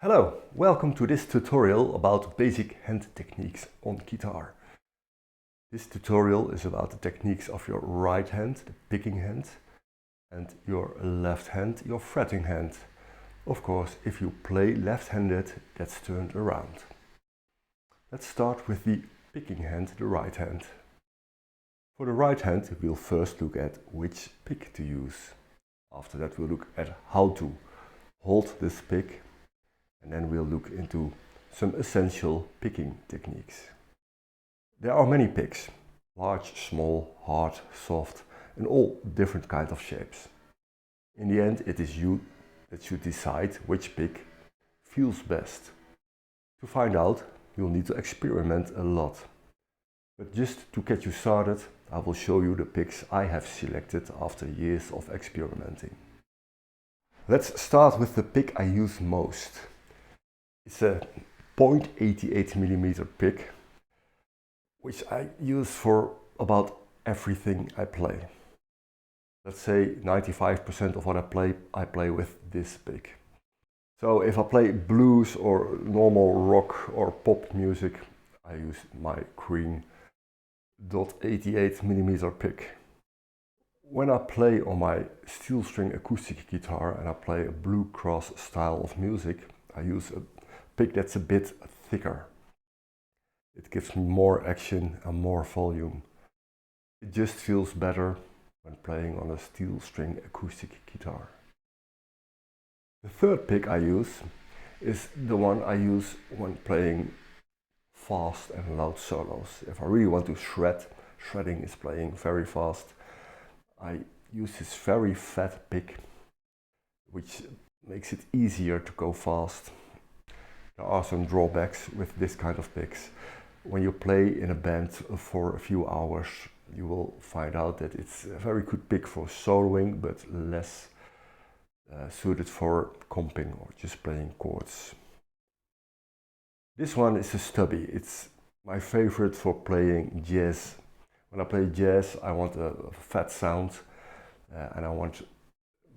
Hello, welcome to this tutorial about basic hand techniques on guitar. This tutorial is about the techniques of your right hand, the picking hand, and your left hand, your fretting hand. Of course, if you play left-handed, that's turned around. Let's start with the picking hand, the right hand. For the right hand, we'll first look at which pick to use. After that, we'll look at how to hold this pick. And then we'll look into some essential picking techniques. There are many picks, large, small, hard, soft, and all different kinds of shapes. In the end, it is you that should decide which pick feels best. To find out, you'll need to experiment a lot. But just to get you started, I will show you the picks I have selected after years of experimenting. Let's start with the pick I use most. It's a 0.88mm pick, which I use for about everything I play. Let's say 95% of what I play with this pick. So if I play blues or normal rock or pop music, I use my Green .88mm pick. When I play on my steel string acoustic guitar and I play a bluegrass style of music, I use a pick that's a bit thicker. It gives me more action and more volume. It just feels better when playing on a steel string acoustic guitar. The third pick I use is the one I use when playing fast and loud solos. If I really want to shred, shredding is playing very fast, I use this very fat pick, which makes it easier to go fast. There are some drawbacks with this kind of picks. When you play in a band for a few hours, you will find out that it's a very good pick for soloing, but less suited for comping or just playing chords. This one is a stubby. It's my favorite for playing jazz. When I play jazz, I want a fat sound and I want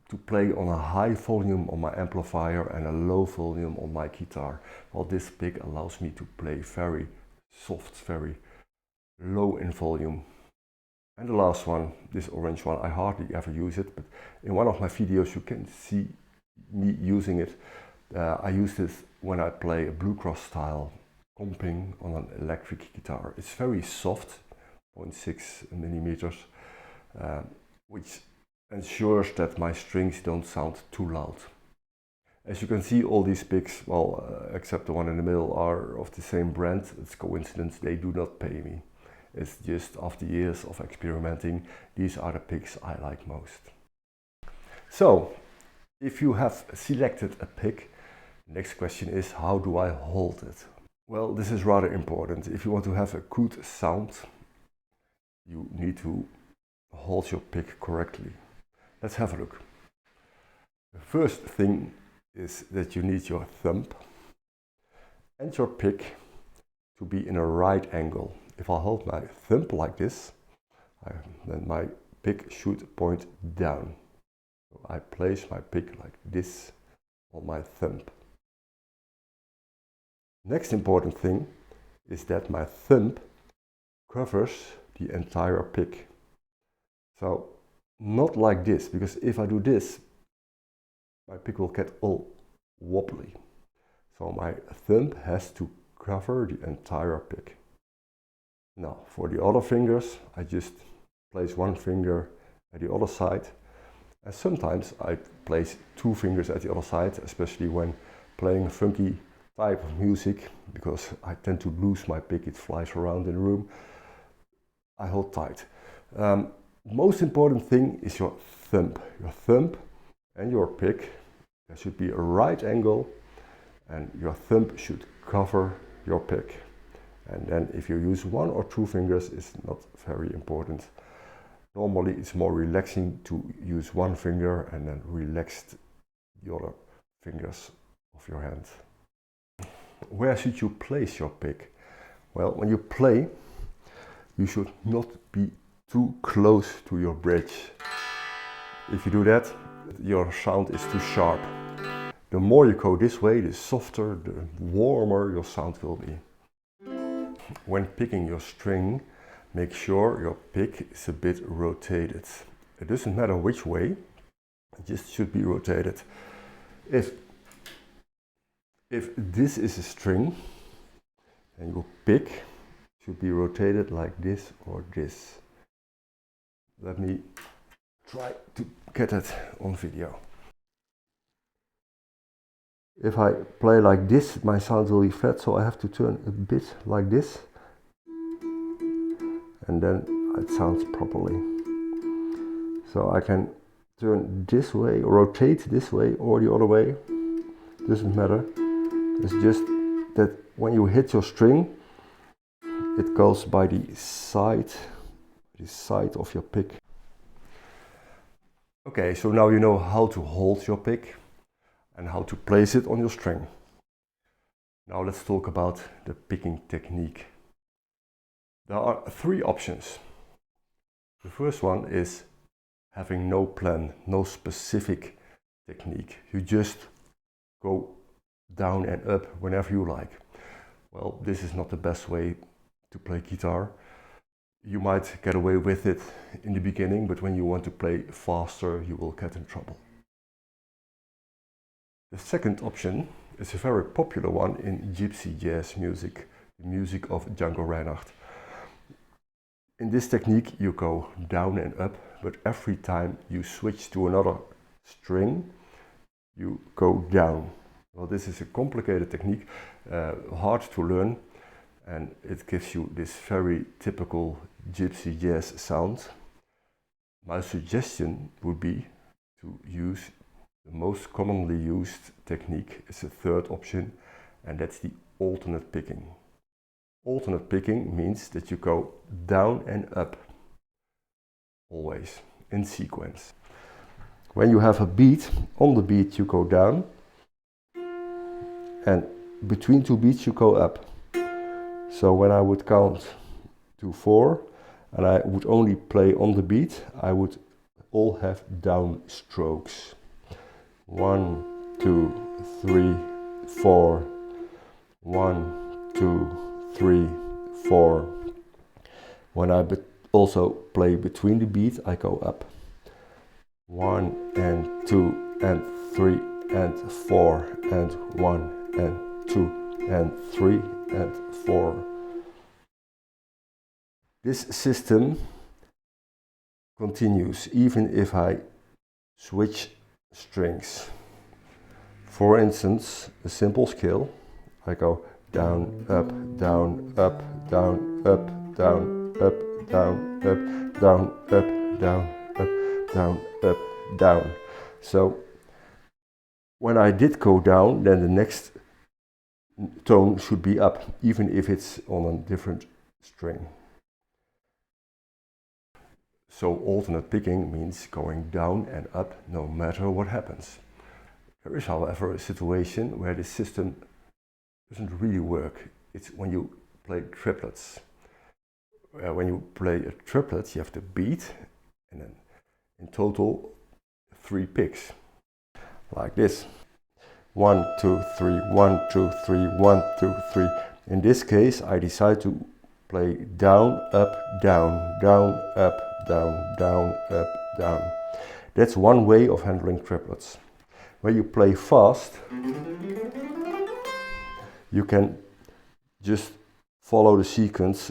to play on a high volume on my amplifier and a low volume on my guitar. While this pick allows me to play very soft, very low in volume. And the last one, this orange one, I hardly ever use it, but in one of my videos you can see me using it. I use this when I play a bluegrass style comping on an electric guitar. It's very soft, 0.6mm, which ensures that my strings don't sound too loud. As you can see, all these picks, well, except the one in the middle, are of the same brand. It's coincidence, they do not pay me. It's just after years of experimenting, these are the picks I like most. So, if you have selected a pick, the next question is, how do I hold it? Well, this is rather important. If you want to have a good sound, you need to hold your pick correctly. Let's have a look. The first thing is that you need your thumb and your pick to be in a right angle. If I hold my thumb like this, then my pick should point down. So I place my pick like this on my thumb. Next important thing is that my thumb covers the entire pick. So not like this, because if I do this, my pick will get all wobbly. So my thumb has to cover the entire pick. Now for the other fingers, I just place one finger at the other side. And sometimes I place two fingers at the other side, especially when playing a funky type of music, because I tend to lose my pick, it flies around in the room. I hold tight. Most important thing is your thumb. Your thumb and your pick, there should be a right angle and your thumb should cover your pick. And then if you use one or two fingers, it's not very important. Normally it's more relaxing to use one finger and then relax the other fingers of your hand. Where should you place your pick? Well, when you play, you should not be too close to your bridge. If you do that, your sound is too sharp. The more you go this way, the softer, the warmer your sound will be. When picking your string, make sure your pick is a bit rotated. It doesn't matter which way, it just should be rotated. If this is a string, and your pick should be rotated like this or this. Let me try to get it on video. If I play like this, my sound will be flat, so I have to turn a bit like this, and then it sounds properly. So I can turn this way, rotate this way or the other way, doesn't matter. It's just that when you hit your string, it goes by the side of your pick. Okay, so now you know how to hold your pick and how to place it on your string. Now let's talk about the picking technique. There are three options. The first one is having no plan, no specific technique. You just go down and up whenever you like. Well, this is not the best way to play guitar. You might get away with it in the beginning, but when you want to play faster, you will get in trouble. The second option is a very popular one in gypsy jazz music, the music of Django Reinhardt. In this technique you go down and up, but every time you switch to another string, you go down. Well, this is a complicated technique, hard to learn, and it gives you this very typical gypsy jazz sound. My suggestion would be to use the most commonly used technique. It's a third option, and that's the alternate picking. Alternate picking means that you go down and up, always in sequence. When you have a beat, on the beat you go down, and between two beats you go up. So when I would count to 4 and I would only play on the beat, I would all have down strokes. 1, 2, 3, 4. 1, 2, 3, 4. When I also play between the beat, I go up. 1 and 2 and 3 and 4 and 1 and 2 and 3 and 4. This system continues even if I switch strings. For instance, a simple scale, I go down, up, down, up, down, up, down, up, down, up, down, up, down, up, down, up, down. So when I did go down, then the next tone should be up, even if it's on a different string. So alternate picking means going down and up no matter what happens. There is, however, a situation where this system doesn't really work. It's when you play triplets. When you play a triplet, you have the beat and then in total 3 picks, like this. 1, 2, 3, 1, 2, 3, 1, 2, 3. In this case, I decide to play down, up, down, down, up, down, down, up, down. That's one way of handling triplets. When you play fast, you can just follow the sequence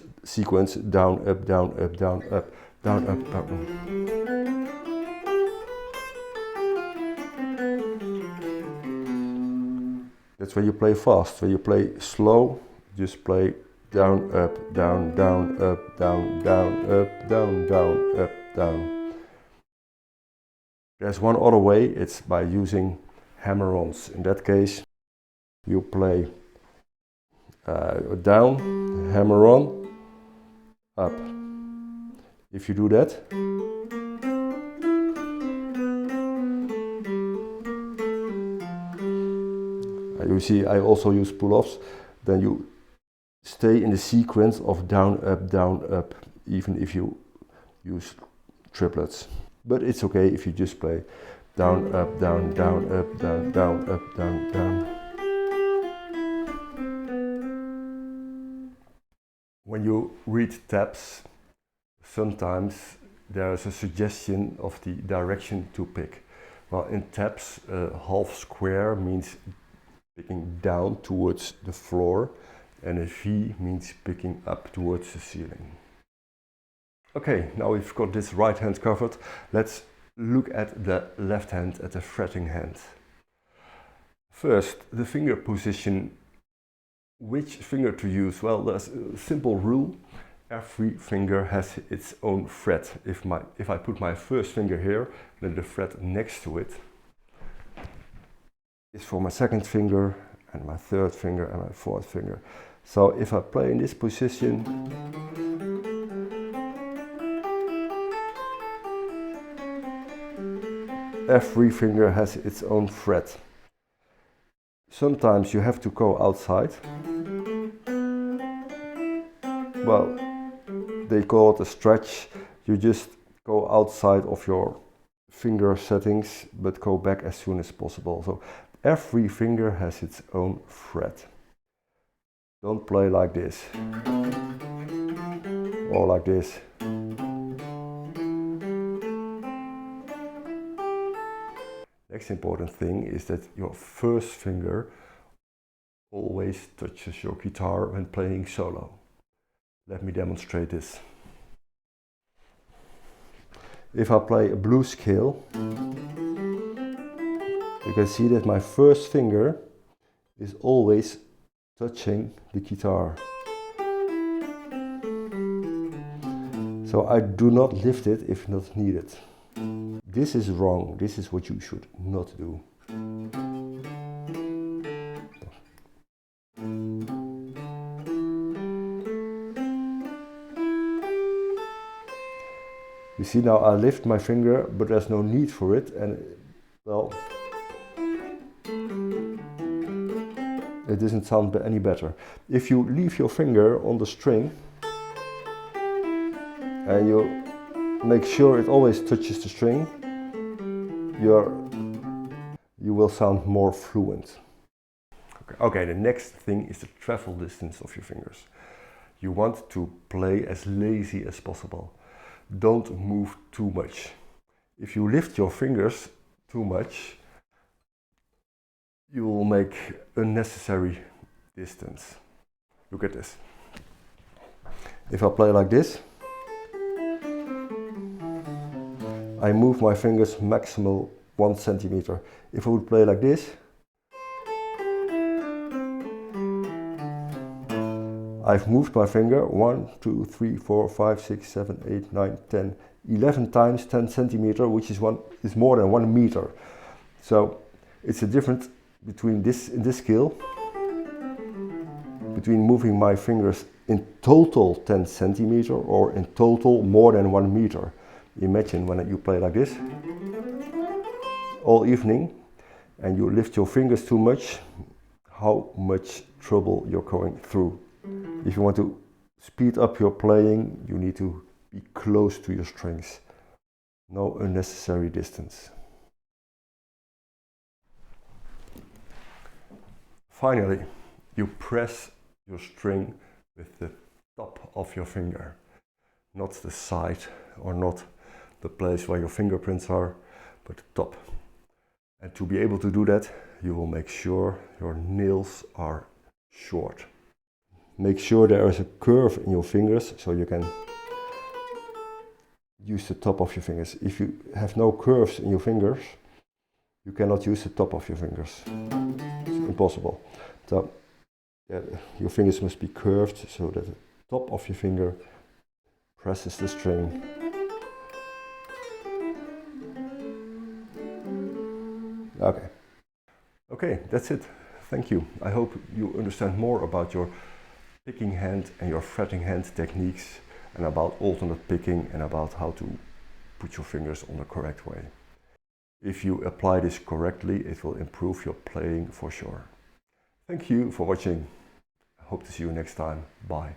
down, up, down, up, down, up, down, up, down. That's when you play fast. When you play slow, just play down, up, down, down, up, down, down, up, down, down, up, down. There's one other way, it's by using hammer-ons. In that case, you play down, hammer-on, up. If you do that, you see I also use pull-offs, then you stay in the sequence of down, up, even if you use triplets. But it's okay if you just play down, up, down, down, up, down, down, up, down, down. When you read tabs, sometimes there is a suggestion of the direction to pick. Well, in tabs, half square means picking down towards the floor, and a V means picking up towards the ceiling. Okay, now we've got this right hand covered. Let's look at the left hand, at the fretting hand. First, the finger position. Which finger to use? Well, there's a simple rule. Every finger has its own fret. If I put my first finger here, then the fret next to it is for my second finger, and my third finger, and my fourth finger. So if I play in this position, every finger has its own fret. Sometimes you have to go outside. Well, they call it a stretch. You just go outside of your finger settings, but go back as soon as possible. So every finger has its own fret. Don't play like this or like this. Next important thing is that your first finger always touches your guitar when playing solo. Let me demonstrate this. If I play a blues scale, you can see that my first finger is always touching the guitar. So I do not lift it if not needed. This is wrong. This is what you should not do. You see, now I lift my finger, but there's no need for it, and well, it doesn't sound any better. If you leave your finger on the string and you make sure it always touches the string, you will sound more fluent. Okay, the next thing is the travel distance of your fingers. You want to play as lazy as possible. Don't move too much. If you lift your fingers too much, you will make unnecessary distance. Look at this. If I play like this, I move my fingers maximal 1 centimeter. If I would play like this, I've moved my finger 1, 2, 3, 4, 5, 6, 7, 8, 9, 10, 11 times 10 centimeter, which is more than 1 meter. So it's a difference between this, in this scale, between moving my fingers in total 10 centimeter or in total more than 1 meter. Imagine when you play like this all evening and you lift your fingers too much, how much trouble you're going through. If you want to speed up your playing, you need to be close to your strings. No unnecessary distance. Finally, you press your string with the top of your finger, not the side or not the place where your fingerprints are, but the top. And to be able to do that, you will make sure your nails are short. Make sure there is a curve in your fingers so you can use the top of your fingers. If you have no curves in your fingers, you cannot use the top of your fingers. It's impossible. So your fingers must be curved so that the top of your finger presses the string. Okay, that's it. Thank you. I hope you understand more about your picking hand and your fretting hand techniques, and about alternate picking, and about how to put your fingers on the correct way. If you apply this correctly, it will improve your playing for sure. Thank you for watching. I hope to see you next time. Bye.